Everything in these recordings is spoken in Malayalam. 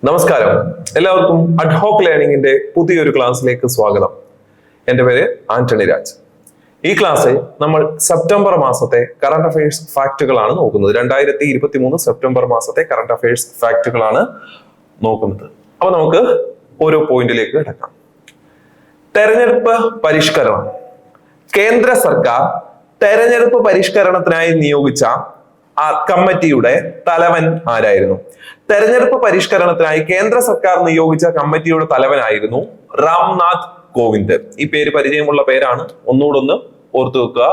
നമസ്കാരം, എല്ലാവർക്കും അഡ്ഹോക്ക് ലേണിംഗിന്റെ പുതിയൊരു ക്ലാസ്സിലേക്ക് സ്വാഗതം. എൻ്റെ പേര് ആന്റണി രാജ്. ഈ ക്ലാസ്സിൽ നമ്മൾ സെപ്റ്റംബർ മാസത്തെ കറണ്ട് അഫയേഴ്സ് ഫാക്റ്റുകളാണ് നോക്കുന്നത്. 2023 സെപ്റ്റംബർ മാസത്തെ കറണ്ട് അഫയേഴ്സ് ഫാക്റ്റുകളാണ് നോക്കുന്നത്. അപ്പൊ നമുക്ക് ഓരോ പോയിന്റിലേക്ക് കിടക്കാം. തെരഞ്ഞെടുപ്പ് പരിഷ്കരണം. കേന്ദ്ര സർക്കാർ തെരഞ്ഞെടുപ്പ് പരിഷ്കരണത്തിനായി നിയോഗിച്ച കമ്മിറ്റിയുടെ തലവൻ ആരായിരുന്നു? തെരഞ്ഞെടുപ്പ് പരിഷ്കരണത്തിനായി കേന്ദ്ര സർക്കാർ നിയോഗിച്ച കമ്മിറ്റിയുടെ തലവനായിരുന്നു രാംനാഥ് കോവിന്ദ്. ഈ പേര് പരിചയമുള്ള പേരാണ്, ഒന്നുകൂടൊന്ന് ഓർത്തു വെക്കുക.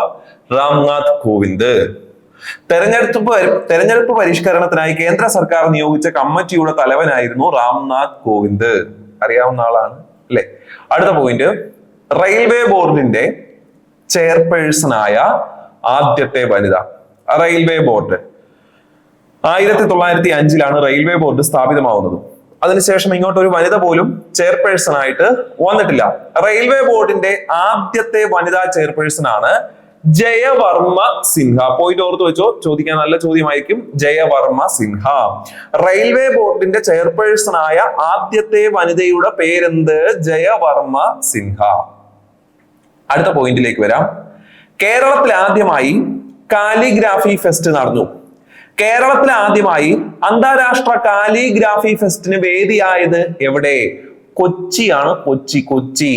രാംനാഥ് കോവിന്ദ്. തെരഞ്ഞെടുപ്പ് പരിഷ്കരണത്തിനായി കേന്ദ്ര സർക്കാർ നിയോഗിച്ച കമ്മിറ്റിയുടെ തലവനായിരുന്നു രാംനാഥ് കോവിന്ദ്. അറിയാവുന്ന ആളാണ് അല്ലെ? അടുത്ത പോയിന്റ്, റെയിൽവേ ബോർഡിന്റെ ചെയർപേഴ്സണായ ആദ്യത്തെ വനിത. റെയിൽവേ ബോർഡ് 1905 റെയിൽവേ ബോർഡ് സ്ഥാപിതമാവുന്നത്. അതിനുശേഷം ഇങ്ങോട്ട് ഒരു വനിത പോലും ചെയർപേഴ്സൺ ആയിട്ട് വന്നിട്ടില്ല. റെയിൽവേ ബോർഡിന്റെ ആദ്യത്തെ വനിതാ ചെയർപേഴ്സൺ ആണ് ജയവർമ്മ സിൻഹ. പോയിന്റ് ഓർത്ത് വെച്ചോ, ചോദിക്കാൻ നല്ല ചോദ്യമായിരിക്കും. ജയവർമ്മ സിൻഹ. റെയിൽവേ ബോർഡിന്റെ ചെയർപേഴ്സൺ ആയ ആദ്യത്തെ വനിതയുടെ പേരെന്ത്? ജയവർമ്മ സിൻഹ. അടുത്ത പോയിന്റിലേക്ക് വരാം. കേരളത്തിൽ ആദ്യമായി കാലിഗ്രാഫി ഫെസ്റ്റ് നടന്നു. കേരളത്തിൽ ആദ്യമായി അന്താരാഷ്ട്ര കാലിഗ്രാഫി ഫെസ്റ്റിന് വേദിയായത് എവിടെ? കൊച്ചിയാണ്. കൊച്ചി.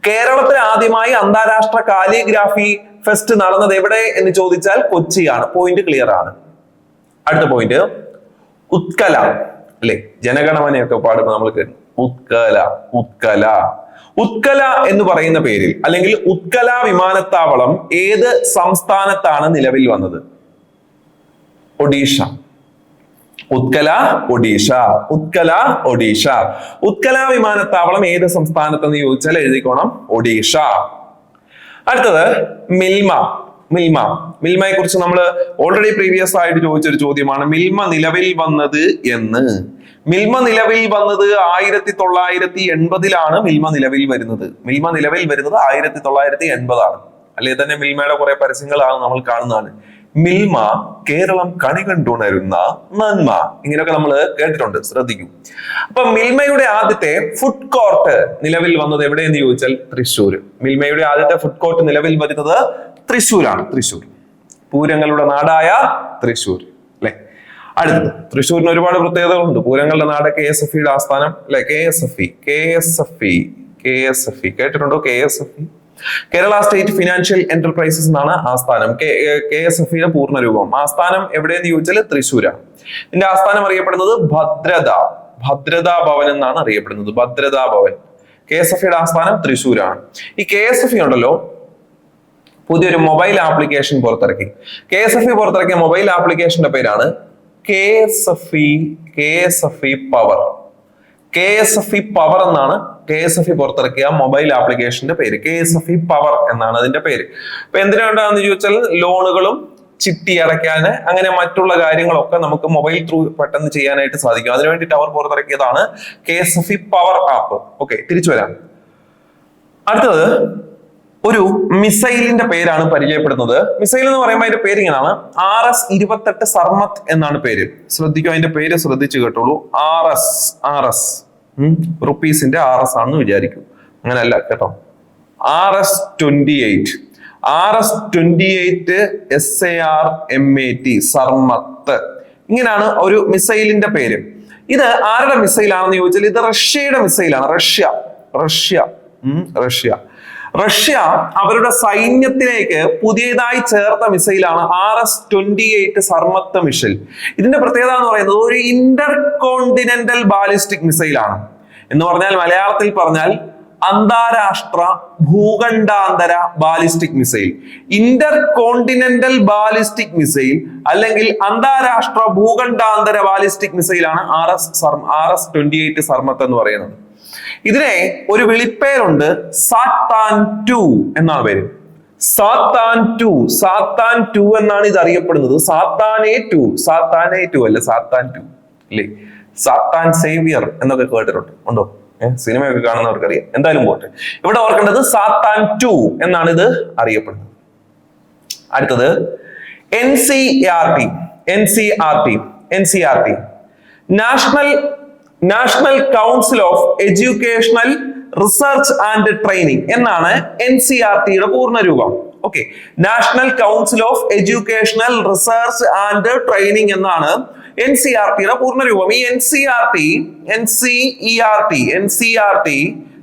കേരളത്തിൽ ആദ്യമായി അന്താരാഷ്ട്ര കാലിഗ്രാഫി ഫെസ്റ്റ് നടന്നത് എവിടെ എന്ന് ചോദിച്ചാൽ കൊച്ചിയാണ്. പോയിന്റ് ക്ലിയർ ആണ്. അടുത്ത പോയിന്റ്, ഉത്കല അല്ലെ? ജനഗണമനയൊക്കെ പാടുമ്പോൾ നമ്മൾ കേട്ടു ഉത്കല എന്ന് പറയുന്ന പേരിൽ അല്ലെങ്കിൽ ഉത്കല വിമാനത്താവളം ഏത് സംസ്ഥാനത്താണ് നിലവിൽ വന്നത്? ഒഡീഷ. ഉത്കല വിമാനത്താവളം ഏത് സംസ്ഥാനത്തെന്ന് ചോദിച്ചാൽ എഴുതിക്കോണം, ഒഡീഷ. അടുത്തത് മിൽമയെ കുറിച്ച് നമ്മൾ ഓൾറെഡി പ്രീവിയസ് ആയിട്ട് ചോദിച്ചൊരു ചോദ്യമാണ്. മിൽമ നിലവിൽ വന്നത് എന്ന്. മിൽമ നിലവിൽ വന്നത് 1980 മിൽമ നിലവിൽ വരുന്നത്. 1980 അല്ലെ? തന്നെ മിൽമയുടെ കുറെ പരസ്യങ്ങളാണ് നമ്മൾ കാണുന്നതാണ്. മിൽമ, കേരളം കണി കണ്ടുണരുന്ന നന്മ, ഇങ്ങനെയൊക്കെ നമ്മൾ കേട്ടിട്ടുണ്ട്, ശ്രദ്ധിക്കൂ. അപ്പൊ മിൽമയുടെ ആദ്യത്തെ ഫുഡ് കോർട്ട് നിലവിൽ വന്നത് എവിടെയെന്ന് ചോദിച്ചാൽ തൃശ്ശൂർ. മിൽമയുടെ ആദ്യത്തെ ഫുഡ് കോർട്ട് നിലവിൽ വരുന്നത് തൃശ്ശൂരാണ്. തൃശ്ശൂർ, പൂരങ്ങളുടെ നാടായ തൃശ്ശൂർ അല്ലെ? അടുത്തത്, തൃശ്ശൂരിന് ഒരുപാട് പ്രത്യേകതകളുണ്ട്. പൂരങ്ങളുടെ നാട് KSFEയുടെ ആസ്ഥാനം അല്ലെ? KSFE കേട്ടിട്ടുണ്ടോ? KSFE Kerala state financial enterprises എന്നാണ് ആസ്ഥാനം. KSFEയുടെ പൂർണ്ണരൂപം. ആസ്ഥാനം എവിടെയെന്ന് ചോദിച്ചാൽ തൃശ്ശൂരാണ്. ഇതിന്റെ ആസ്ഥാനം അറിയപ്പെടുന്നത് ഭദ്രതാ ഭവൻ എന്നാണ് അറിയപ്പെടുന്നത്. ഭദ്രതാ ഭവൻ. KSFEയുടെ ആസ്ഥാനം തൃശ്ശൂരാണ്. ഈ KSFE ഉണ്ടല്ലോ, പുതിയൊരു മൊബൈൽ ആപ്ലിക്കേഷൻ പുറത്തിറക്കി. KSFE പുറത്തിറക്കിയ മൊബൈൽ ആപ്ലിക്കേഷന്റെ പേരാണ് KSFE പവർ. KSFE പവർ എന്നാണ് KSFE പുറത്തിറക്കിയ മൊബൈൽ ആപ്ലിക്കേഷന്റെ പേര്. KSFE പവർ എന്നാണ് അതിന്റെ പേര്. അപ്പൊ എന്തിനാണെന്ന് ചോദിച്ചാൽ ലോണുകളും ചിട്ടി അടയ്ക്കാന് അങ്ങനെ മറ്റുള്ള കാര്യങ്ങളൊക്കെ നമുക്ക് മൊബൈൽ ത്രൂ പെട്ടെന്ന് ചെയ്യാനായിട്ട് സാധിക്കും. അതിനുവേണ്ടിയിട്ട് അവർ പുറത്തിറക്കിയതാണ് KSFE പവർ ആപ്പ്. ഓക്കെ, തിരിച്ചു വരാം. അടുത്തത് ഒരു മിസൈലിന്റെ പേരാണ് പരിചയപ്പെടുന്നത്. മിസൈൽ എന്ന് പറയുമ്പോൾ അതിന്റെ പേര് ഇങ്ങനെയാണ്, RS-28 സർമത്ത് എന്നാണ് പേര്. ശ്രദ്ധിക്കും, അതിന്റെ പേര് ശ്രദ്ധിച്ചു കേട്ടോളൂ. RS റുപ്പീസിന്റെ RS ആണെന്ന് വിചാരിക്കും, അങ്ങനെയല്ല കേട്ടോ. RS-28 SARMAT സർമത്ത്. ഇങ്ങനെയാണ് ഒരു മിസൈലിന്റെ പേര്. ഇത് ആരുടെ മിസൈലാണെന്ന് ചോദിച്ചാൽ ഇത് റഷ്യയുടെ മിസൈലാണ്. റഷ്യ അവരുടെ സൈന്യത്തിലേക്ക് പുതിയതായി ചേർത്ത മിസൈലാണ് RS-28 സർമത്ത് മിസൈൽ. ഇതിന്റെ പ്രത്യേകത എന്ന് പറയുന്നത് ഒരു ഇന്റർ കോണ്ടിനെന്റൽ ബാലിസ്റ്റിക് മിസൈലാണ്. എന്ന് പറഞ്ഞാൽ മലയാളത്തിൽ പറഞ്ഞാൽ അന്താരാഷ്ട്ര ഭൂഖണ്ഡാന്തര ballistic missile. Intercontinental ballistic missile അല്ലെങ്കിൽ അന്താരാഷ്ട്ര ഭൂഖണ്ഡാന്തര ബാലിസ്റ്റിക് മിസൈലാണ് RS-28 സർമത്ത് എന്ന് പറയുന്നത്. ഇതിനെ ഒരു വിളിപ്പേരുണ്ട്, സാത്താൻ 2 എന്നാണ് പേര്. സാത്താൻ 2 എന്നാണ് ഇത് അറിയപ്പെടുന്നത്. സാത്താനെ 2 അല്ല, സാത്താൻ 2 അല്ലേ? സാത്താൻ സേവിയർ എന്നൊക്കെ കേട്ടിട്ടുണ്ട്, ഉണ്ടോ? സിനിമയൊക്കെ കാണുന്നവർക്കറിയാം. എന്തായാലും പോട്ടെ, ഇവിടെ ഓർക്കേണ്ടത് സാത്താൻ 2 എന്നാണ് ഇത് അറിയപ്പെടുന്നത്. അടുത്തത് NCERT national national council of educational research and training എന്നാണ് NCERTയുടെ പൂർണ്ണരൂപം. Okay, national council of educational research and training എന്നാണ് NCERTയുടെ പൂർണ്ണരൂപം. ഈ NCERT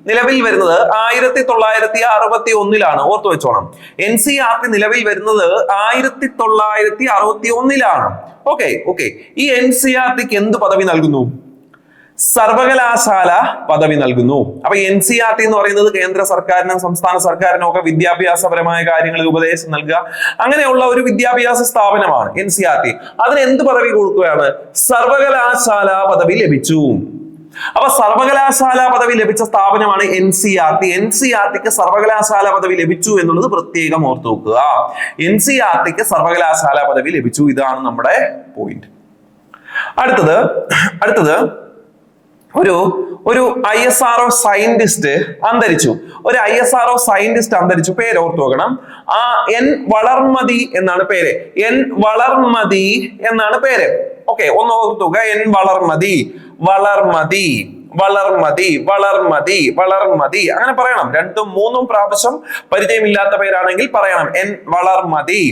നിലവിൽ വരുന്നത് 1961 ഓർത്തു വെച്ചോണം. NCERT നിലവിൽ വരുന്നത് 1961. ഓക്കെ. ഈ NCERTക്ക് എന്ത് പദവി നൽകുന്നു? സർവകലാശാല പദവി നൽകുന്നു. അപ്പൊ NCERT എന്ന് പറയുന്നത് കേന്ദ്ര സർക്കാരിനും സംസ്ഥാന സർക്കാരിനും ഒക്കെ വിദ്യാഭ്യാസപരമായ കാര്യങ്ങളിൽ ഉപദേശം നൽകുക, അങ്ങനെയുള്ള ഒരു വിദ്യാഭ്യാസ സ്ഥാപനമാണ് NCERT. അതിന് എന്ത് പദവി കൊടുക്കുകയാണ്? സർവകലാശാല പദവി ലഭിച്ചു. അപ്പൊ സർവകലാശാല പദവി ലഭിച്ച സ്ഥാപനമാണ് NCERT. NCERTക്ക് സർവകലാശാല പദവി ലഭിച്ചു എന്നുള്ളത് പ്രത്യേകം ഓർത്തു വെക്കുക. NCERTക്ക് സർവകലാശാല പദവി ലഭിച്ചു. ഇതാണ് നമ്മുടെ പോയിന്റ്. അടുത്തത് ഒരു ISRO സയന്റിസ്റ്റ് അന്തരിച്ചു. ഒരു ISRO സയന്റിസ്റ്റ് അന്തരിച്ചു. പേര് ഓർത്തു വെക്കണം. N വളർമതി എന്നാണ് പേര്. N വളർമതി എന്നാണ് പേര്. ഓക്കെ, ഒന്ന് ഓർത്തു വെക്കുക. N വളർമതി അങ്ങനെ പറയണം. 2-3 പ്രാവശ്യം പരിചയമില്ലാത്ത പേരാണെങ്കിൽ പറയണം. N വളർമതി.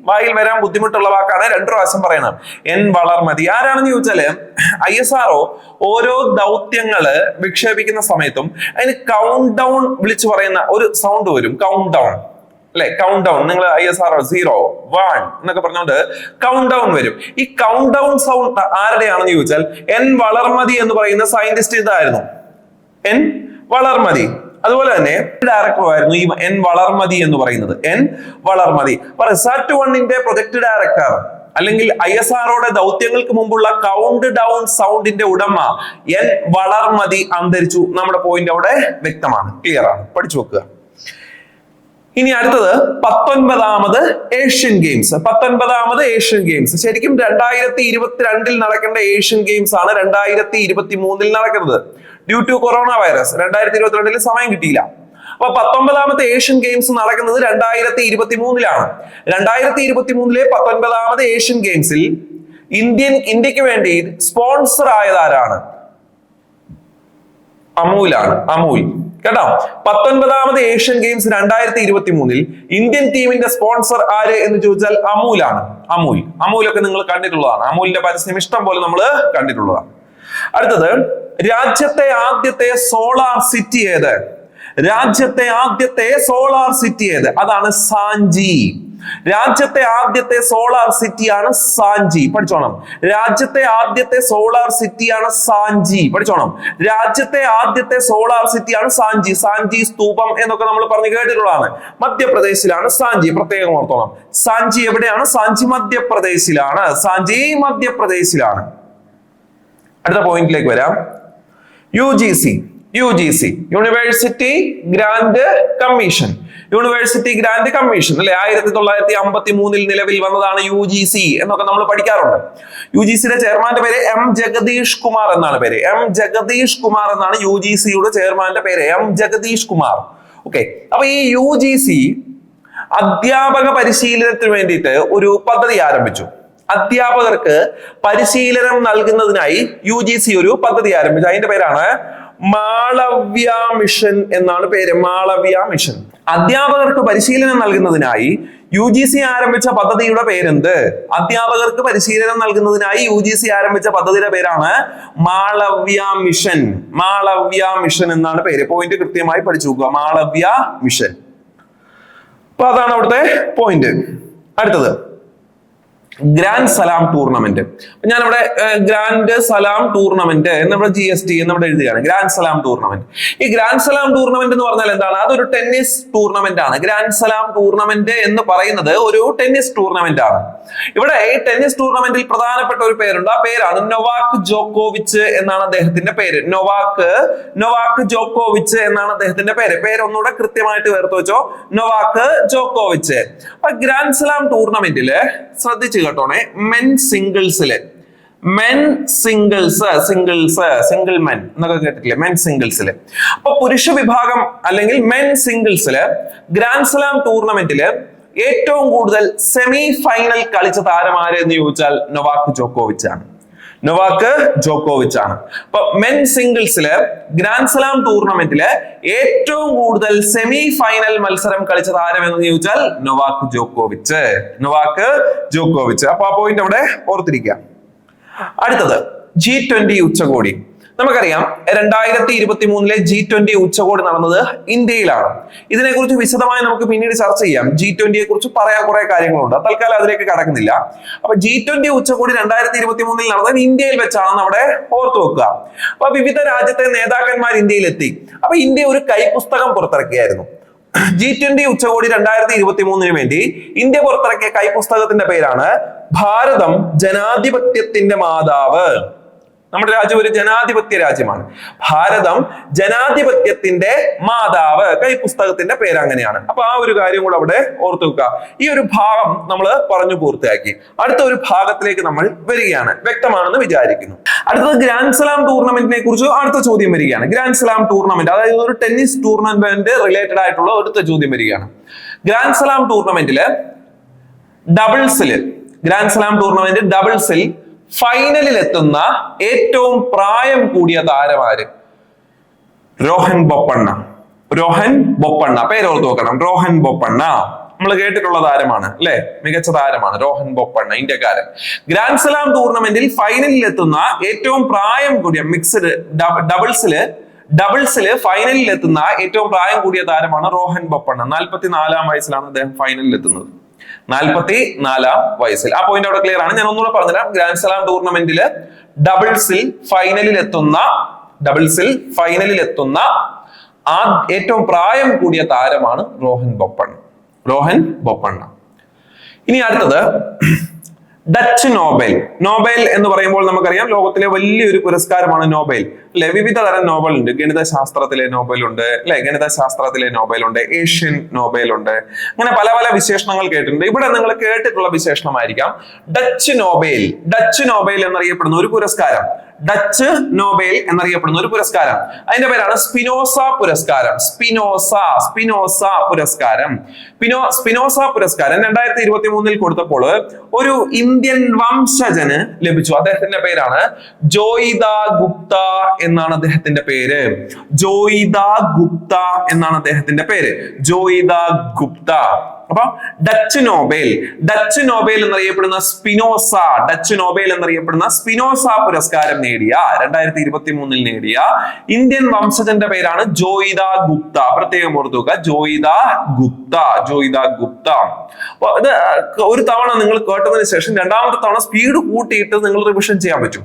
വായിൽ വരാൻ ബുദ്ധിമുട്ടുള്ള വാക്കാണ്, 2 പ്രാവശ്യം പറയണം. N വളർമതി ആരാണെന്ന് ചോദിച്ചാല് ISRO ഓരോ ദൗത്യങ്ങള് വിക്ഷേപിക്കുന്ന സമയത്തും അതിന് കൗണ്ട് ഡൗൺ വിളിച്ചു പറയുന്ന ഒരു സൗണ്ട് വരും. കൗണ്ട് ഡൗൺ അല്ലെ? Count down. നിങ്ങൾ ISRO 0, 1 എന്നൊക്കെ പറഞ്ഞുകൊണ്ട് കൗണ്ട് ഡൗൺ വരും. ഈ കൗണ്ട് ഡൗൺ സൗണ്ട് ആരുടെയാണെന്ന് ചോദിച്ചാൽ N വളർമതി എന്ന് പറയുന്ന സയന്റിസ്റ്റ് ഇതായിരുന്നു. N വളർമതി. അതുപോലെ തന്നെ ഡയറക്ടർ ആയിരുന്നു ഈ N വളർമതി എന്ന് പറയുന്നത്. N വളർമതി. അപ്പൊ റിസാർട്ട് 1ന്റെ പ്രൊജക്ട് ഡയറക്ടർ അല്ലെങ്കിൽ ISROയുടെ ദൗത്യങ്ങൾക്ക് മുമ്പുള്ള കൗണ്ട് ഡൗൺ സൗണ്ടിന്റെ ഉടമ N വളർമതി അന്തരിച്ചു. നമ്മുടെ പോയിന്റ് അവിടെ വ്യക്തമാണ്, ക്ലിയർ ആണ്, പഠിച്ചു വെക്കുക. ഇനി അടുത്തത് 19ാമത് ഏഷ്യൻ ഗെയിംസ്. 19ാമത് ഏഷ്യൻ ഗെയിംസ് ശരിക്കും 2022 നടക്കേണ്ട ഏഷ്യൻ ഗെയിംസ് ആണ് 2023 നടക്കുന്നത്. ഡ്യൂ ടു കൊറോണ വൈറസ് 2022 സമയം കിട്ടിയില്ല. അപ്പൊ 19ാമത്തെ ഏഷ്യൻ ഗെയിംസ് നടക്കുന്നത് 2023 2023 19ാമത് ഏഷ്യൻ ഗെയിംസിൽ ഇന്ത്യക്ക് വേണ്ടി സ്പോൺസർ ആയതാരാണ്? അമൂലാണ്. അമൂൽ കേട്ടോ. 19ാമത് ഏഷ്യൻ ഗെയിംസ് 2023 ഇന്ത്യൻ ടീമിന്റെ സ്പോൺസർ ആര് എന്ന് ചോദിച്ചാൽ അമൂലാണ്. അമൂലൊക്കെ നിങ്ങൾ കണ്ടിട്ടുള്ളതാണ്. അമൂലിന്റെ പരസ്യം ഇഷ്ടം പോലെ നമ്മൾ കണ്ടിട്ടുള്ളതാണ്. അടുത്തത് രാജ്യത്തെ ആദ്യത്തെ സോളാർ സിറ്റി ഏത്? അതാണ് സാഞ്ചി. രാജ്യത്തെ ആദ്യത്തെ സോളാർ സിറ്റിയാണ് സാഞ്ചി. പഠിച്ചോണം. രാജ്യത്തെ ആദ്യത്തെ സോളാർ സിറ്റിയാണ് സാഞ്ചി. പഠിച്ചോണം. രാജ്യത്തെ ആദ്യത്തെ സോളാർ സിറ്റിയാണ് സാഞ്ചി. സാഞ്ചി സ്തൂപം എന്നൊക്കെ നമ്മൾ പറഞ്ഞു കേട്ടിട്ടുള്ളതാണ്. മധ്യപ്രദേശിലാണ് സാഞ്ചി. പ്രത്യേകം ഓർത്തോണം. സാഞ്ചി എവിടെയാണ്? സാഞ്ചി മധ്യപ്രദേശിലാണ്. അടുത്ത പോയിന്റിലേക്ക് വരാം. UGC university grant commission. അല്ലെ? 1953 നിലവിൽ വന്നതാണ് UGC എന്നൊക്കെ നമ്മൾ പഠിക്കാറുണ്ട്. UGCയുടെ ചെയർമാന്റെ പേര് M ജഗദീഷ് കുമാർ എന്നാണ് പേര്. UGCയുടെ ചെയർമാന്റെ പേര് M ജഗദീഷ് കുമാർ. ഓക്കെ. അപ്പൊ ഈ UGC അധ്യാപക പരിശീലനത്തിന് വേണ്ടിയിട്ട് ഒരു പദ്ധതി ആരംഭിച്ചു. അധ്യാപകർക്ക് പരിശീലനം നൽകുന്നതിനായി UGC ഒരു പദ്ധതി ആരംഭിച്ചു. അതിന്റെ പേരാണ് മാളവ്യ മിഷൻ എന്നാണ് പേര്. മാളവ്യ മിഷൻ. അധ്യാപകർക്ക് പരിശീലനം നൽകുന്നതിനായി UGC ആരംഭിച്ച പദ്ധതിയുടെ പേരെന്ത്? അധ്യാപകർക്ക് പരിശീലനം നൽകുന്നതിനായി UGC ആരംഭിച്ച പദ്ധതിയുടെ പേരാണ് മാളവ്യ മിഷൻ എന്നാണ് പേര്. പോയിന്റ് കൃത്യമായി പഠിച്ചു നോക്കുക. മാളവ്യ മിഷൻ. അപ്പൊ അതാണ് അവിടുത്തെ പോയിന്റ്. അടുത്തത് ഗ്രാൻഡ് സലാം ടൂർണമെന്റ്. ഞാനിവിടെ ഗ്രാൻഡ് സലാം ടൂർണമെന്റ് നമ്മുടെ GST എന്നിവിടെ എഴുതുകയാണ്. ഗ്രാൻഡ് സലാം ടൂർണമെന്റ്. ഈ ഗ്രാൻഡ് സലാം ടൂർണമെന്റ് എന്ന് പറഞ്ഞാൽ എന്താണ്? അതൊരു ടെന്നീസ് ടൂർണമെന്റ് ആണ്. ഗ്രാൻഡ് സലാം ടൂർണമെന്റ് എന്ന് പറയുന്നത് ഒരു ടെന്നീസ് ടൂർണമെന്റ് ആണ്. ഇവിടെ ഈ ടെന്നീസ് ടൂർണമെന്റിൽ പ്രധാനപ്പെട്ട ഒരു പേരുണ്ട്. ആ പേരാണ് നൊവാക് ജോക്കോവിച്ച് എന്നാണ് അദ്ദേഹത്തിന്റെ പേര്. നൊവാക് ജോക്കോവിച്ച് എന്നാണ് അദ്ദേഹത്തിന്റെ പേര്. ഒന്നുകൂടെ കൃത്യമായിട്ട് വേർത്ത് വെച്ചോ. നൊവാക് ജോക്കോവിച്ച്. അപ്പൊ ഗ്രാൻഡ് സലാം ടൂർണമെന്റില് ശ്രദ്ധിച്ചു കേട്ടോണെ, സിംഗിൾ മെൻ എന്നൊക്കെ കേട്ടിട്ടില്ലേ? മെൻ സിംഗിൾസില്. അപ്പൊ പുരുഷ വിഭാഗം അല്ലെങ്കിൽ മെൻ സിംഗിൾസില് ഗ്രാൻഡ് സ്ലാം ടൂർണമെന്റില് ഏറ്റവും കൂടുതൽ സെമി ഫൈനൽ കളിച്ച താരം ആര് എന്ന് ചോദിച്ചാൽ നൊവാക് ജോക്കോവിച്ച് ആണ്. നൊവാക്ക് ജോക്കോവിച്ച് ആണ്. അപ്പൊ മെൻ സിംഗിൾസില് ഗ്രാൻഡ് സ്ലാം ടൂർണമെന്റില് ഏറ്റവും കൂടുതൽ സെമി ഫൈനൽ മത്സരം കളിച്ച താരം എന്ന് ചോദിച്ചാൽ നൊവാക്ക് ജോക്കോവിച്ച്. അപ്പൊ ആ പോയിന്റ് അവിടെ ഓർത്തിരിക്കുക. അടുത്തത് G20 ഉച്ചകോടി. നമുക്കറിയാം 2023 G20 ഉച്ചകോടി നടന്നത് ഇന്ത്യയിലാണ്. ഇതിനെക്കുറിച്ച് വിശദമായി നമുക്ക് പിന്നീട് ചർച്ച ചെയ്യാം. G20 കുറിച്ച് പറയാൻ കുറെ കാര്യങ്ങളുണ്ട്, തൽക്കാലം അതിലേക്ക് കടക്കുന്നില്ല. അപ്പൊ G20 ഉച്ചകോടി 2023 നടന്നത് ഇന്ത്യയിൽ വെച്ചാണെന്ന് അവിടെ ഓർത്തു വെക്കുക. അപ്പൊ വിവിധ രാജ്യത്തെ നേതാക്കന്മാർ ഇന്ത്യയിൽ എത്തി. അപ്പൊ ഇന്ത്യ ഒരു കൈപ്പുസ്തകം പുറത്തിറക്കിയായിരുന്നു. G20 ഉച്ചകോടി 2023 വേണ്ടി ഇന്ത്യ പുറത്തിറക്കിയ കൈപ്പുസ്തകത്തിന്റെ പേരാണ് ഭാരതം ജനാധിപത്യത്തിന്റെ മാതാവ്. നമ്മുടെ രാജ്യം ഒരു ജനാധിപത്യ രാജ്യമാണ്. ഭാരതം ജനാധിപത്യത്തിന്റെ മാതാവ്, കൈപ്പുസ്തകത്തിന്റെ പേര് അങ്ങനെയാണ്. അപ്പൊ ആ ഒരു കാര്യം കൂടെ അവിടെ ഓർത്തു വെക്കുക. ഈ ഒരു ഭാഗം നമ്മൾ പറഞ്ഞു പൂർത്തിയാക്കി. അടുത്ത ഒരു ഭാഗത്തിലേക്ക് നമ്മൾ വരികയാണ്. വ്യക്തമാണെന്ന് വിചാരിക്കുന്നു. അടുത്തത് ഗ്രാൻഡ് സ്ലാം ടൂർണമെന്റിനെ കുറിച്ച് അടുത്ത ചോദ്യം വരികയാണ്. ഗ്രാൻഡ് സ്ലാം ടൂർണമെന്റ്, അതായത് ഒരു ടെന്നീസ് ടൂർണമെന്റ് റിലേറ്റഡ് ആയിട്ടുള്ള അടുത്ത ചോദ്യം വരികയാണ്. ഗ്രാൻഡ് സ്ലാം ടൂർണമെന്റില് ഡബിൾസിൽ ഫൈനലിൽ എത്തുന്ന ഏറ്റവും പ്രായം കൂടിയ താരമാര്? രോഹൻ ബൊപ്പണ്ണ. പേരോർത്ത് നോക്കണം. രോഹൻ ബൊപ്പണ്ണ നമ്മൾ കേട്ടിട്ടുള്ള താരമാണ് അല്ലെ, മികച്ച താരമാണ് രോഹൻ ബൊപ്പണ്ണ, ഇന്ത്യക്കാരൻ. ഗ്രാൻഡ് സ്ലാം ടൂർണമെന്റിൽ ഫൈനലിൽ എത്തുന്ന ഏറ്റവും പ്രായം കൂടിയ ഡബിൾസില് ഫൈനലിൽ എത്തുന്ന ഏറ്റവും പ്രായം കൂടിയ താരമാണ് രോഹൻ ബൊപ്പണ്ണ. 44 വയസ്സിലാണ് അദ്ദേഹം ഫൈനലിൽ എത്തുന്നത്. 44 വയസ്സിൽ. ആ പോയിന്റ് അവിടെ ക്ലിയർ ആണ്. ഞാൻ ഒന്നുകൂടെ പറഞ്ഞുതരാം. ഗ്രാൻഡ് സ്ലാം ടൂർണമെന്റില് ഡബിൾസിൽ ഫൈനലിൽ എത്തുന്ന ഏറ്റവും പ്രായം കൂടിയ താരമാണ് രോഹൻ ബൊപ്പണ്ണ. ഇനി അടുത്തത് ഡച്ച് നോബൽ എന്ന് പറയുമ്പോൾ നമുക്കറിയാം ലോകത്തിലെ വലിയൊരു പുരസ്കാരമാണ് നോബൽ അല്ലെ. വിവിധ തരം നോബൽ ഉണ്ട്. ഗണിതശാസ്ത്രത്തിലെ നോബൽ ഉണ്ട് അല്ലെ, ഏഷ്യൻ നോബൽ ഉണ്ട്. അങ്ങനെ പല പല വിശേഷണങ്ങൾ കേട്ടിട്ടുണ്ട്. ഇവിടെ നിങ്ങൾ കേട്ടിട്ടുള്ള വിശേഷണമായിരിക്കാം ഡച്ച് നോബൽ എന്നറിയപ്പെടുന്ന ഒരു പുരസ്കാരം. അതിന്റെ പേരാണ് സ്പിനോസ പുരസ്കാരം. സ്പിനോസ പുരസ്കാരം 2023 കൊടുത്തപ്പോൾ ഒരു ഇന്ത്യൻ വംശജന് ലഭിച്ചു. അദ്ദേഹത്തിന്റെ പേരാണ് ജോയിദ ഗുപ്ത എന്നാണ് അദ്ദേഹത്തിന്റെ പേര്. അപ്പൊ ഡച്ച് നോബൽ എന്നറിയപ്പെടുന്ന സ്പിനോസ പുരസ്കാരം നേടിയ 2023 നേടിയ ഇന്ത്യൻ വംശജന്റെ പേരാണ് ജോയിദ ഗുപ്ത. പ്രത്യേകം ഓർത്തുക, ജോയിദ ഗുപ്ത. അപ്പൊ ഇത് ഒരു തവണ നിങ്ങൾ കേട്ടതിന് ശേഷം രണ്ടാമത്തെ തവണ സ്പീഡ് കൂട്ടിയിട്ട് നിങ്ങൾ റിവിഷൻ ചെയ്യാൻ പറ്റും.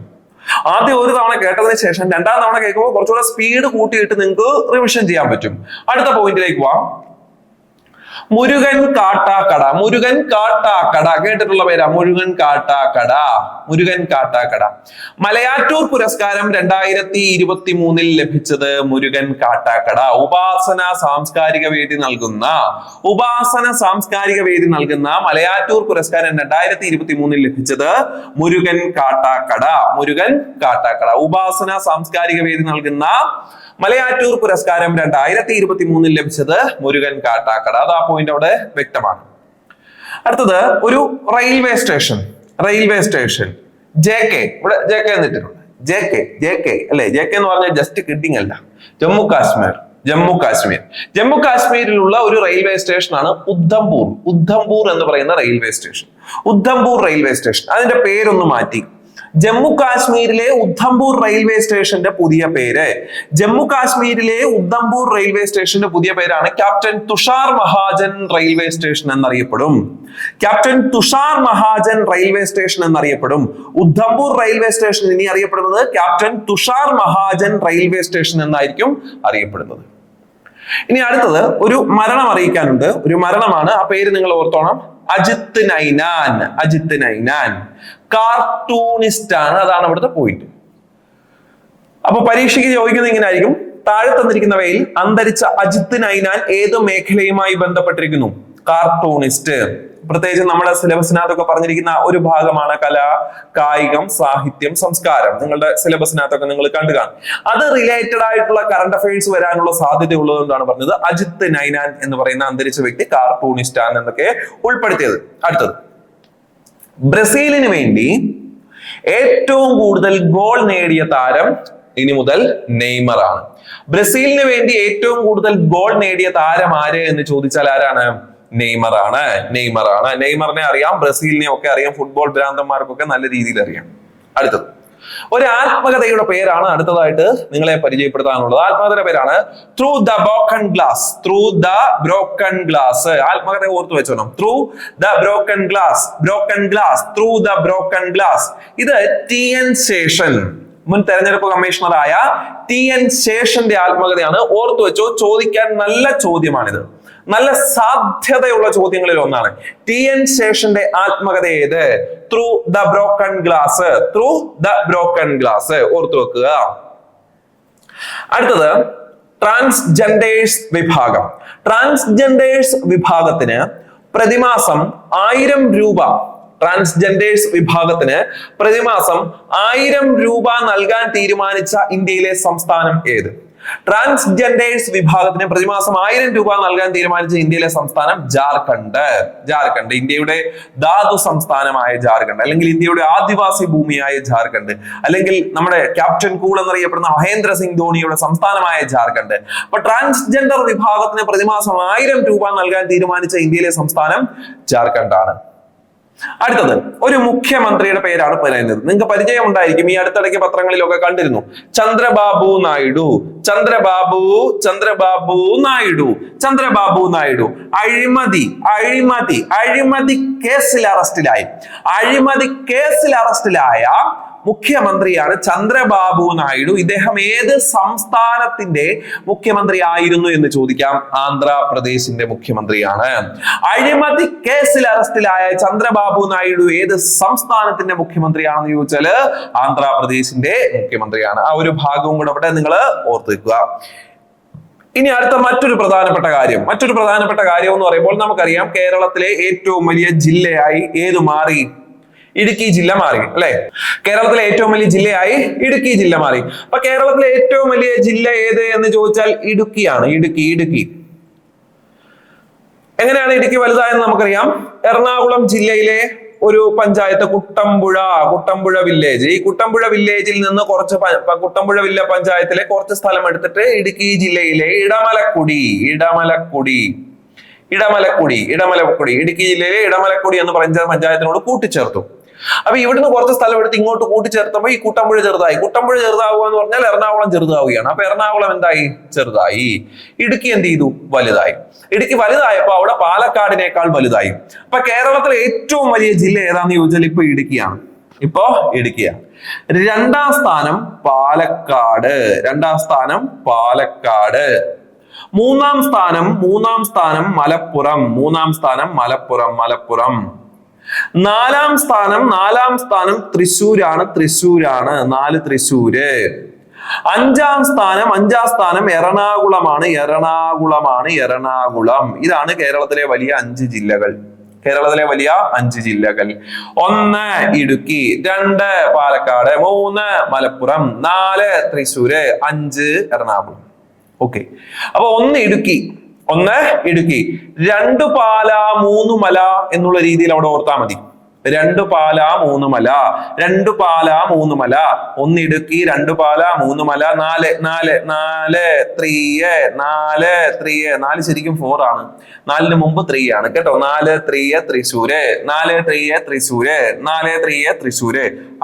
ആദ്യം ഒരു തവണ കേട്ടതിന് ശേഷം രണ്ടാം തവണ കേൾക്കുമ്പോൾ കുറച്ചുകൂടെ സ്പീഡ് കൂട്ടിയിട്ട് നിങ്ങൾക്ക് റിവിഷൻ ചെയ്യാൻ പറ്റും. അടുത്ത പോയിന്റിലേക്ക് പോവാം. മുരുകൻ കാട്ടാക്കട കേട്ടിട്ടുള്ള പേരാ. മുരുകൻ കാട്ടാക്കട. മലയാറ്റൂർ പുരസ്കാരം 2023 ലഭിച്ചത് മുരുകൻ കാട്ടാക്കട. ഉപാസന സാംസ്കാരിക വേദി നൽകുന്ന മലയാറ്റൂർ പുരസ്കാരം 2023 ലഭിച്ചത് മുരുകൻ കാട്ടാക്കട. ഉപാസന സാംസ്കാരിക വേദി നൽകുന്ന മലയാറ്റൂർ പുരസ്കാരം 2023 ലഭിച്ചത് മുരുകൻ കാട്ടാക്കട. അത് ആ പോയിന്റ് അവിടെ വ്യക്തമാണ്. അടുത്തത് ഒരു റെയിൽവേ സ്റ്റേഷൻ JK. ഇവിടെ JK എന്നിട്ടിട്ടുണ്ട്. JK അല്ലെ. JK എന്ന് പറഞ്ഞാൽ ജസ്റ്റ് കിഡിങ് അല്ല. ജമ്മു കാശ്മീരിലുള്ള ഒരു റെയിൽവേ സ്റ്റേഷനാണ് ഉദ്ധംപൂർ എന്ന് പറയുന്ന റെയിൽവേ സ്റ്റേഷൻ. അതിന്റെ പേരൊന്ന് മാറ്റി. ജമ്മു കാശ്മീരിലെ ഉദ്ധംപൂർ റെയിൽവേ സ്റ്റേഷന്റെ പുതിയ പേരാണ് captain Tushar Mahajan railway station എന്നറിയപ്പെടും. ഉദ്ധംപൂർ റെയിൽവേ സ്റ്റേഷൻ ഇനി അറിയപ്പെടുന്നത് captain Tushar Mahajan railway station എന്നായിരിക്കും അറിയപ്പെടുന്നത്. ഇനി അടുത്തത് ഒരു മരണം അറിയിക്കാനുണ്ട്. ഒരു മരണമാണ്. ആ പേര് നിങ്ങൾ ഓർത്തോണം. അജിത് നൈനാൻ കാർട്ടൂണിസ്റ്റ് ആണ്. അതാണ് അവിടുത്തെ പോയിന്റ്. അപ്പൊ പരീക്ഷയ്ക്ക് ചോദിക്കുന്നത് ഇങ്ങനെ ആയിരിക്കും. താഴെ തന്നിരിക്കുന്നവയിൽ അന്തരിച്ച അജിത് നൈനാൻ ഏത് മേഖലയുമായി ബന്ധപ്പെട്ടിരിക്കുന്നു? കാർട്ടൂണിസ്റ്റ്. പ്രത്യേകിച്ച് നമ്മുടെ സിലബസിനകത്തൊക്കെ പറഞ്ഞിരിക്കുന്ന ഒരു ഭാഗമാണ് കല, കായികം, സാഹിത്യം, സംസ്കാരം. നിങ്ങളുടെ സിലബസിനകത്തൊക്കെ നിങ്ങൾ കണ്ടു കാണും. അത് റിലേറ്റഡ് ആയിട്ടുള്ള കറണ്ട് അഫയേഴ്സ് വരാനുള്ള സാധ്യത ഉള്ളതുകൊണ്ടാണ് പറഞ്ഞത് അജിത് നൈനാൻ എന്ന് പറയുന്ന അന്തരിച്ച വ്യക്തി കാർട്ടൂണിസ്റ്റ് ആണ് എന്നൊക്കെ ഉൾപ്പെടുത്തിയത്. അടുത്തത്, ബ്രസീലിന് വേണ്ടി ഏറ്റവും കൂടുതൽ ഗോൾ നേടിയ താരം ഇനി മുതൽ നെയ്മർ ആണ്. ബ്രസീലിന് വേണ്ടി ഏറ്റവും കൂടുതൽ ഗോൾ നേടിയ താരം ആര് എന്ന് ചോദിച്ചാൽ ആരാണ്? നെയ്മർ ആണ്. നെയ്മറിനെ അറിയാം, ബ്രസീലിനെ ഒക്കെ അറിയാം, ഫുട്ബോൾ ഭ്രാന്തന്മാർക്കൊക്കെ നല്ല രീതിയിൽ അറിയാം. അടുത്തത് ഒരു ആത്മകഥയുടെ പേരാണ് അടുത്തതായിട്ട് നിങ്ങളെ പരിചയപ്പെടുത്താനുള്ളത്. ആത്മകഥയുടെ പേരാണ് through the broken glass. Through the broken glass. ആത്മകഥ ഓർത്തു വെച്ചോണം. Through the broken glass. Broken glass. Through the broken glass. ഇത് TN ശേഷൻ, മുൻ തെരഞ്ഞെടുപ്പ് കമ്മീഷണറായ TN ശേഷന്റെ ആത്മകഥയാണ്. ഓർത്തു വെച്ചോ, ചോദിക്കാൻ നല്ല ചോദ്യമാണിത്. നല്ല സാധ്യതയുള്ള ചോദ്യങ്ങളിൽ ഒന്നാണ്. TN ശേഷന്റെ ആത്മകഥ ഏത്? Through the broken glass. Through the broken glass. ഓർത്തു വെക്കുക. അടുത്തത് ട്രാൻസ്ജെൻഡേഴ്സ് വിഭാഗം. ട്രാൻസ്ജെൻഡേഴ്സ് വിഭാഗത്തിന് പ്രതിമാസം 1000 രൂപ, ട്രാൻസ്ജെൻഡേഴ്സ് വിഭാഗത്തിന് പ്രതിമാസം 1000 രൂപ നൽകാൻ തീരുമാനിച്ച ഇന്ത്യയിലെ സംസ്ഥാനം ഏത്? ട്രാൻസ്ജെൻഡേഴ്സ് വിഭാഗത്തിന് പ്രതിമാസം 1000 രൂപ നൽകാൻ തീരുമാനിച്ച ഇന്ത്യയിലെ സംസ്ഥാനം ജാർഖണ്ഡ്. ഇന്ത്യയുടെ ധാതു സംസ്ഥാനമായ ജാർഖണ്ഡ്, അല്ലെങ്കിൽ ഇന്ത്യയുടെ ആദിവാസി ഭൂമിയായ ജാർഖണ്ഡ്, അല്ലെങ്കിൽ നമ്മുടെ ക്യാപ്റ്റൻ കൂൾ എന്നറിയപ്പെടുന്ന മഹേന്ദ്ര സിംഗ് ധോണിയുടെ സംസ്ഥാനമായ ജാർഖണ്ഡ്. അപ്പൊ ട്രാൻസ്ജെൻഡർ വിഭാഗത്തിന് പ്രതിമാസം 1000 രൂപ നൽകാൻ തീരുമാനിച്ച ഇന്ത്യയിലെ സംസ്ഥാനം ജാർഖണ്ഡ് ആണ്. അടുത്തത് ഒരു മുഖ്യമന്ത്രിയുടെ പേരാണ് പറയുന്നത്. നിങ്ങൾക്ക് പരിചയം ഉണ്ടായിരിക്കും, ഈ അടുത്തിടയ്ക്ക് പത്രങ്ങളിലൊക്കെ കണ്ടിരുന്നു. ചന്ദ്രബാബു നായിഡു. അഴിമതി കേസിൽ അറസ്റ്റിലായ മുഖ്യമന്ത്രിയാണ് ചന്ദ്രബാബു നായിഡു. ഇദ്ദേഹം ഏത് സംസ്ഥാനത്തിന്റെ മുഖ്യമന്ത്രി ആയിരുന്നു എന്ന് ചോദിക്കാം. ആന്ധ്രാപ്രദേശിന്റെ മുഖ്യമന്ത്രിയാണ്. അഴിമതി കേസിൽ അറസ്റ്റിലായ ചന്ദ്രബാബു നായിഡു ഏത് സംസ്ഥാനത്തിന്റെ മുഖ്യമന്ത്രിയാണെന്ന് ചോദിച്ചാൽ ആന്ധ്രാപ്രദേശിന്റെ മുഖ്യമന്ത്രിയാണ്. ആ ഒരു ഭാഗവും കൂടെ അവിടെ നിങ്ങൾ ഓർത്തു വെക്കുക. ഇനി അടുത്ത മറ്റൊരു പ്രധാനപ്പെട്ട കാര്യം എന്ന് പറയുമ്പോൾ നമുക്കറിയാം, കേരളത്തിലെ ഏറ്റവും വലിയ ജില്ലയായി ഏത് മാറി? ഇടുക്കി ജില്ല മാറി, അല്ലെ? കേരളത്തിലെ ഏറ്റവും വലിയ ജില്ലയായി ഇടുക്കി ജില്ല മാറി. അപ്പൊ കേരളത്തിലെ ഏറ്റവും വലിയ ജില്ല ഏത് എന്ന് ചോദിച്ചാൽ ഇടുക്കിയാണ്. ഇടുക്കി. എങ്ങനെയാണ് ഇടുക്കി വലുതായെന്ന് നമുക്കറിയാം. എറണാകുളം ജില്ലയിലെ ഒരു പഞ്ചായത്ത് കുട്ടമ്പുഴ വില്ലേജ്. ഈ കുട്ടമ്പുഴ വില്ലേജിൽ നിന്ന് കുട്ടമ്പുഴ വില്ല പഞ്ചായത്തിലെ കുറച്ച് സ്ഥലം എടുത്തിട്ട് ഇടുക്കി ജില്ലയിലെ ഇടമലക്കുടി ഇടുക്കി ജില്ലയിലെ ഇടമലക്കുടി എന്ന് പറഞ്ഞ പഞ്ചായത്തിനോട് കൂട്ടിച്ചേർത്തു. അപ്പൊ ഇവിടുന്ന് കുറച്ച് സ്ഥലം എടുത്ത് ഇങ്ങോട്ട് കൂട്ടിച്ചേർത്തപ്പോ ഈ കുട്ടമ്പുഴ ചെറുതാവുക എന്ന് പറഞ്ഞാൽ എറണാകുളം ചെറുതാവുകയാണ്. അപ്പൊ എറണാകുളം എന്തായി? ചെറുതായി. ഇടുക്കി എന്ത് ചെയ്തു? വലുതായി. ഇടുക്കി വലുതായപ്പോ അവിടെ പാലക്കാടിനേക്കാൾ വലുതായി. അപ്പൊ കേരളത്തിലെ ഏറ്റവും വലിയ ജില്ല ഏതാന്ന് ചോദിച്ചാൽ ഇപ്പൊ ഇടുക്കിയാണ്. രണ്ടാം സ്ഥാനം പാലക്കാട്. മൂന്നാം സ്ഥാനം മലപ്പുറം. നാലാം സ്ഥാനം തൃശ്ശൂരാണ്. 4 തൃശ്ശൂര്. അഞ്ചാം സ്ഥാനം എറണാകുളമാണ്. ഇതാണ് കേരളത്തിലെ വലിയ 5 ജില്ലകൾ. 1 ഇടുക്കി, 2 പാലക്കാട്, 3 മലപ്പുറം, 4 തൃശ്ശൂര്, 5 എറണാകുളം. ഓക്കെ. അപ്പൊ 1 ഇടുക്കി, 2 പാല, 3 മല എന്നുള്ള രീതിയിൽ അവിടെ ഓർത്താൽ മതി. 2 പാല 3 മല. 1 ഇടുക്കി, 2 പാല, 3 മല, 4 ശരിക്കും 4 ആണ്. 4ന് മുമ്പ് 3 ആണ് കേട്ടോ. 4 തൃശ്ശൂര്,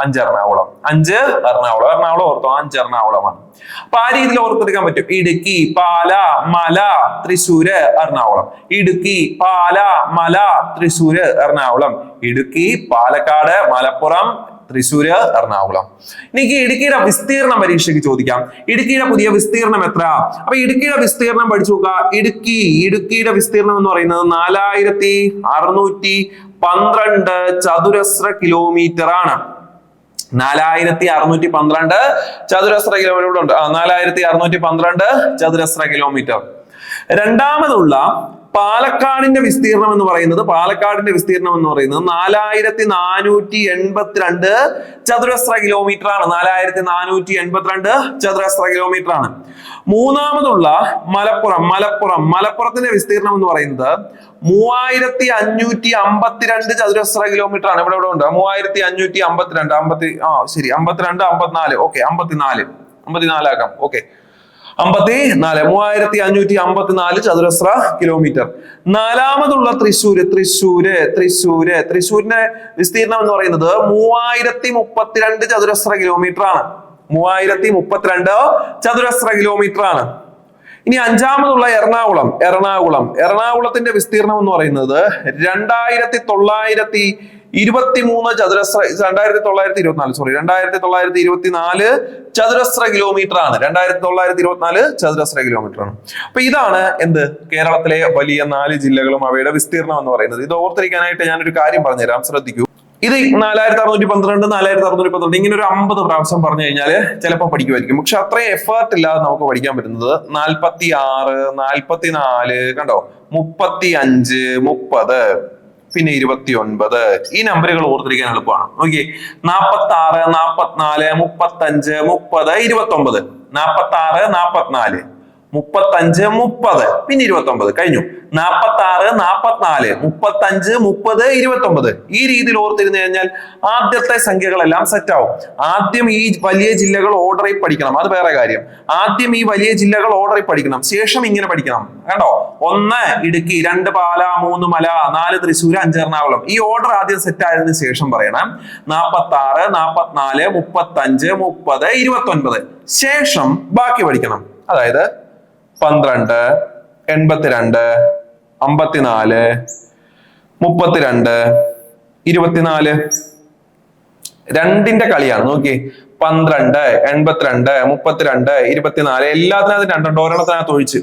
5 എറണാകുളം. എറണാകുളം ഓർത്തോ, 5 എറണാകുളമാണ്. അപ്പൊ ആ രീതിയിൽ ഓർത്തെടുക്കാൻ പറ്റും. ഇടുക്കി, പാല, മല, തൃശ്ശൂര്, എറണാകുളം. ഇടുക്കി, പാല, മല, തൃശ്ശൂര്, എറണാകുളം. ഇടുക്കി, പാലക്കാട്, മലപ്പുറം, തൃശ്ശൂര്, എറണാകുളം. എനിക്ക് ഇടുക്കിയുടെ വിസ്തീർണം പരീക്ഷയ്ക്ക് ചോദിക്കാം. ഇടുക്കിയുടെ പുതിയ വിസ്തീർണം എത്ര? അപ്പൊ ഇടുക്കിയുടെ വിസ്തീർണം പഠിച്ചു നോക്കുക. ഇടുക്കിയുടെ വിസ്തീർണം എന്ന് പറയുന്നത് 4612 ചതുരശ്ര കിലോമീറ്റർ ആണ്. 4612 ചതുരശ്ര കിലോമീറ്റർ ഉണ്ട്. 4612 ചതുരശ്ര കിലോമീറ്റർ. രണ്ടാമതുള്ള പാലക്കാടിന്റെ വിസ്തീർണം എന്ന് പറയുന്നത് 4482 ചതുരശ്ര കിലോമീറ്റർ ആണ്. 4482 ചതുരശ്ര കിലോമീറ്റർ ആണ്. മൂന്നാമതുള്ള മലപ്പുറത്തിന്റെ വിസ്തീർണം എന്ന് പറയുന്നത് 3552 ചതുരശ്ര കിലോമീറ്റർ ആണ്. ഇവിടെ ഉണ്ട് 3552 54 ഓക്കെ 54 ആക്കാം. ഓക്കെ 3554 ചതുരശ്ര കിലോമീറ്റർ. നാലാമതുള്ള തൃശ്ശൂരിന്റെ വിസ്തീർണം എന്ന് പറയുന്നത് 3032 ചതുരശ്ര കിലോമീറ്റർ ആണ്. 3032 ചതുരശ്ര കിലോമീറ്റർ ആണ്. ഇനി അഞ്ചാമതുള്ള എറണാകുളത്തിന്റെ വിസ്തീർണം എന്ന് പറയുന്നത് 2924 ചതുരശ്ര കിലോമീറ്റർ ആണ്. 2924 ചതുരശ്ര കിലോമീറ്റർ ആണ്. അപ്പൊ ഇതാണ് എന്ത് കേരളത്തിലെ വലിയ 4 ജില്ലകളും അവയുടെ വിസ്തീർണം എന്ന് പറയുന്നത്. ഇത് ഓർത്തിരിക്കാനായിട്ട് ഞാനൊരു കാര്യം പറഞ്ഞുതരാം, ശ്രദ്ധിക്കൂ. ഇത് 4612 4612 ഇങ്ങനെ ഒരു 50 പ്രാവശ്യം പറഞ്ഞു കഴിഞ്ഞാൽ ചിലപ്പോൾ പഠിക്കുമായിരിക്കും. പക്ഷെ അത്രയും എഫേർട്ട് ഇല്ലാതെ നമുക്ക് പഠിക്കാൻ പറ്റുന്നത് 46 44 കണ്ടോ 35 30 പിന്നെ 29 ഈ നമ്പറുകൾ ഓർത്തിരിക്കാൻ എളുപ്പമാണ്. നോക്കിയേ 46 44 35 30 29 46 44 35 30 പിന്നെ 29 കഴിഞ്ഞു. 46 44 35 30 29 ഈ രീതിയിൽ ഓർത്തിരുന്നു കഴിഞ്ഞാൽ ആദ്യത്തെ സംഖ്യകളെല്ലാം സെറ്റ് ആവും. ആദ്യം ഈ വലിയ ജില്ലകൾ ഓർഡറിൽ പഠിക്കണം, അത് വേറെ കാര്യം. ആദ്യം ഈ വലിയ ജില്ലകൾ ഓർഡറിൽ പഠിക്കണം, ശേഷം ഇങ്ങനെ പഠിക്കണം. കണ്ടോ 1 ഇടുക്കി, 2 പാല, 3 മല, 4 തൃശ്ശൂർ, 5 എറണാകുളം. ഈ ഓർഡർ ആദ്യം സെറ്റ് ആയതിനു ശേഷം പറയണം 46 44 35 30 29 ശേഷം ബാക്കി പഠിക്കണം. അതായത് 12 82 54 32 24 രണ്ടിന്റെ കളിയാണ്. നോക്കി 12 82 32 24 എല്ലാത്തിനകത്ത് രണ്ടുണ്ട്. ഒരെണ്ണത്തിനകത്ത് ഒഴിച്ച്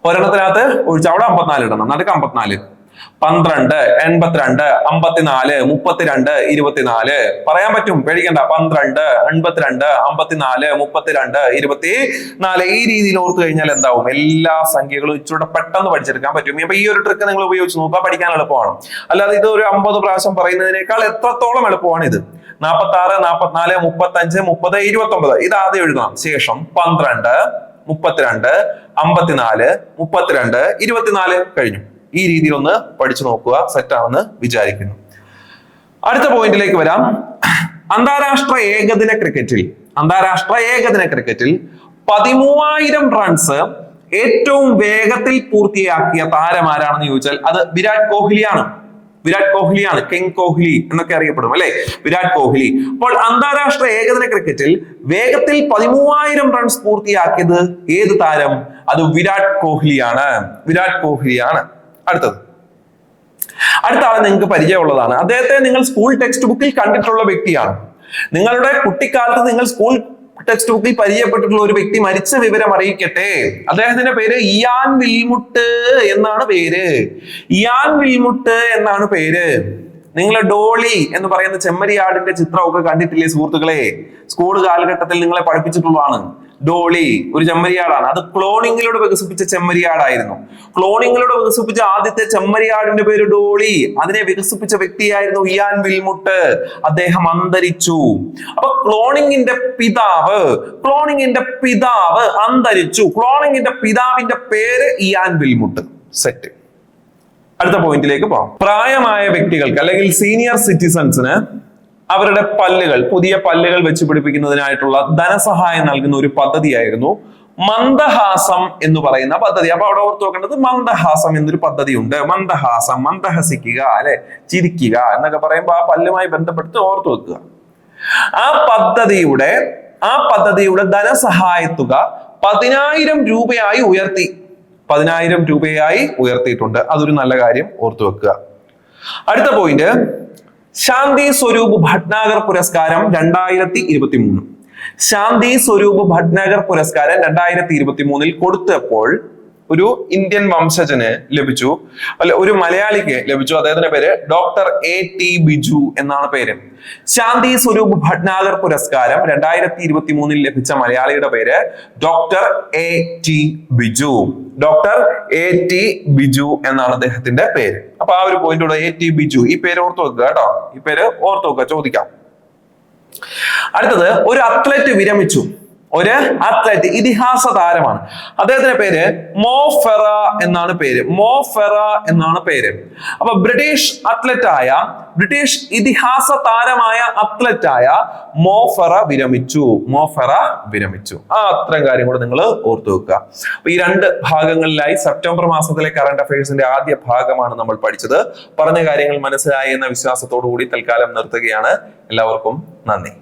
അവിടെ 54 ഇടണം, നടുക്ക് 54. 12 82 54 32 24 പറയാൻ പറ്റും, പേടിക്കണ്ട. 12 82 54 32 24 ഈ രീതിയിൽ ഓർത്തു കഴിഞ്ഞാൽ എന്താവും, എല്ലാ സംഖ്യകളും ഇച്ചിരി പെട്ടെന്ന് പഠിച്ചെടുക്കാൻ പറ്റും. അപ്പൊ ഈ ഒരു ട്രിക്ക് നിങ്ങൾ ഉപയോഗിച്ച് നോക്കുക, പഠിക്കാൻ എളുപ്പമാണ്. അല്ലാതെ ഇത് ഒരു 50 പ്രാവശ്യം പറയുന്നതിനേക്കാൾ എത്രത്തോളം എളുപ്പമാണ് ഇത്. 46 44 35 30 29 ഇത് ആദ്യം എഴുതണം. ശേഷം 12 32 54 32 24 കഴിഞ്ഞു. ഈ രീതിയിൽ ഒന്ന് പഠിച്ചു നോക്കുക, സെറ്റ് ആണെന്ന് വിചാരിക്കുന്നു. അടുത്ത പോയിന്റിലേക്ക് വരാം. അന്താരാഷ്ട്ര ഏകദിന ക്രിക്കറ്റിൽ 13,000 റൺസ് ഏറ്റവും വേഗത്തിൽ പൂർത്തിയാക്കിയ താരമാരാണെന്ന് ചോദിച്ചാൽ അത് വിരാട് കോഹ്ലിയാണ്. കിങ് കോഹ്ലി എന്നൊക്കെ അറിയപ്പെടും അല്ലെ, വിരാട് കോഹ്ലി. അപ്പോൾ അന്താരാഷ്ട്ര ഏകദിന ക്രിക്കറ്റിൽ വേഗത്തിൽ 13,000 റൺസ് പൂർത്തിയാക്കിയത് ഏത് താരം? അത് വിരാട് കോഹ്ലിയാണ്. അടുത്ത ആൾ നിങ്ങൾക്ക് പരിചയമുള്ളതാണ്. അദ്ദേഹത്തെ നിങ്ങൾ സ്കൂൾ ടെക്സ്റ്റ് ബുക്കിൽ കണ്ടിട്ടുള്ള വ്യക്തിയാണ്. നിങ്ങളുടെ കുട്ടിക്കാലത്ത് നിങ്ങൾ സ്കൂൾ ടെക്സ്റ്റ് ബുക്കിൽ പരിചയപ്പെട്ടിട്ടുള്ള ഒരു വ്യക്തി മരിച്ച വിവരം അറിയിക്കട്ടെ. അദ്ദേഹത്തിന്റെ പേര് ഇയാൻ വിൽമുട്ട് എന്നാണ് പേര്. നിങ്ങൾ ഡോളി എന്ന് പറയുന്ന ചെമ്മരിയാടിന്റെ ചിത്രമൊക്കെ കണ്ടിട്ടില്ലേ സുഹൃത്തുക്കളെ? സ്കൂൾ കാലഘട്ടത്തിൽ നിങ്ങളെ പഠിപ്പിച്ചിട്ടുള്ളതാണ്. ഡോളി ഒരു ചെമ്മരിയാടാണ്. അത് ക്ലോണിങ്ങിലൂടെ വികസിപ്പിച്ച ചെമ്മരിയാടായിരുന്നു. ക്ലോണിങ്ങിലൂടെ വികസിപ്പിച്ച ആദ്യത്തെ ചെമ്മരിയാടിന്റെ പേര് ഡോളി. അതിനെ വികസിപ്പിച്ച വ്യക്തിയായിരുന്നു ഇയാൻ വിൽമുട്ട്. അദ്ദേഹം അന്തരിച്ചു. അപ്പൊ ക്ലോണിങ്ങിന്റെ പിതാവ് അന്തരിച്ചു. ക്ലോണിങ്ങിന്റെ പിതാവിന്റെ പേര് ഇയാൻ വിൽമുട്ട്. സെറ്റ്. അടുത്ത പോയിന്റിലേക്ക് പോകാം. പ്രായമായ വ്യക്തികൾക്ക് അല്ലെങ്കിൽ സീനിയർ സിറ്റിസൺസിന് അവരുടെ പുതിയ പല്ലുകൾ വെച്ച് പിടിപ്പിക്കുന്നതിനായിട്ടുള്ള ധനസഹായം നൽകുന്ന ഒരു പദ്ധതിയായിരുന്നു മന്ദഹാസം എന്ന് പറയുന്ന പദ്ധതി. അപ്പൊ അവിടെ ഓർത്ത് നോക്കേണ്ടത് മന്ദഹാസം എന്നൊരു പദ്ധതി ഉണ്ട്. മന്ദഹസിക്കുക അല്ലെ, ചിരിക്കുക എന്നൊക്കെ പറയുമ്പോൾ ആ പല്ലുമായി ബന്ധപ്പെട്ട് ഓർത്തു വെക്കുക. ആ പദ്ധതിയുടെ ധനസഹായത്തുക 10,000 രൂപയായി ഉയർത്തി. 10,000 രൂപയായി ഉയർത്തിയിട്ടുണ്ട്. അതൊരു നല്ല കാര്യം, ഓർത്തു വെക്കുക. അടുത്ത പോയിന്റ്, ശാന്തി സ്വരൂപ് ഭട്നാഗർ പുരസ്കാരം 2023. ശാന്തി സ്വരൂപ് ഭട്നാഗർ പുരസ്കാരം 2023 കൊടുത്തപ്പോൾ ഒരു ഇന്ത്യൻ വംശജന് ലഭിച്ചു, അല്ല ഒരു മലയാളിക്ക് ലഭിച്ചു. അദ്ദേഹത്തിന്റെ പേര് ഡോക്ടർ A.T. ബിജു എന്നാണ് പേര്. ശാന്തി സ്വരൂപ് ഭട്നാഗർ പുരസ്കാരം 2023 ലഭിച്ച മലയാളിയുടെ പേര് doctor A.T. Biju. Doctor A.T. Biju എന്നാണ് അദ്ദേഹത്തിന്റെ പേര്. അപ്പൊ ആ ഒരു പോയിന്റ് കൂടെ A.T. ബിജു, ഈ പേര് ഓർത്ത് വെക്കുക കേട്ടോ, ഈ പേര് ഓർത്ത് വെക്കുക, ചോദിക്കാം. അടുത്തത്, ഒരു അത്ലറ്റ് വിരമിച്ചു. ഒരു അത്ലറ്റ്, ഇതിഹാസ താരമാണ്. അദ്ദേഹത്തിന്റെ പേര് മോ ഫെറ എന്നാണ് പേര്. മോ ഫെറ എന്നാണ് പേര്. അപ്പൊ ബ്രിട്ടീഷ് ഇതിഹാസ താരമായ അത്ലറ്റായ മോ ഫെറ വിരമിച്ചു. മോ ഫെറ വിരമിച്ചു. അത്രയും കാര്യം കൂടെ നിങ്ങൾ ഓർത്തു വെക്കുക. അപ്പൊ ഈ 2 ഭാഗങ്ങളിലായി സെപ്റ്റംബർ മാസത്തിലെ കറന്റ് അഫയേഴ്സിന്റെ ആദ്യ ഭാഗമാണ് നമ്മൾ പഠിച്ചത്. പറഞ്ഞ കാര്യങ്ങൾ മനസ്സിലായി എന്ന വിശ്വാസത്തോടു കൂടി തൽക്കാലം നിർത്തുകയാണ്. എല്ലാവർക്കും നന്ദി.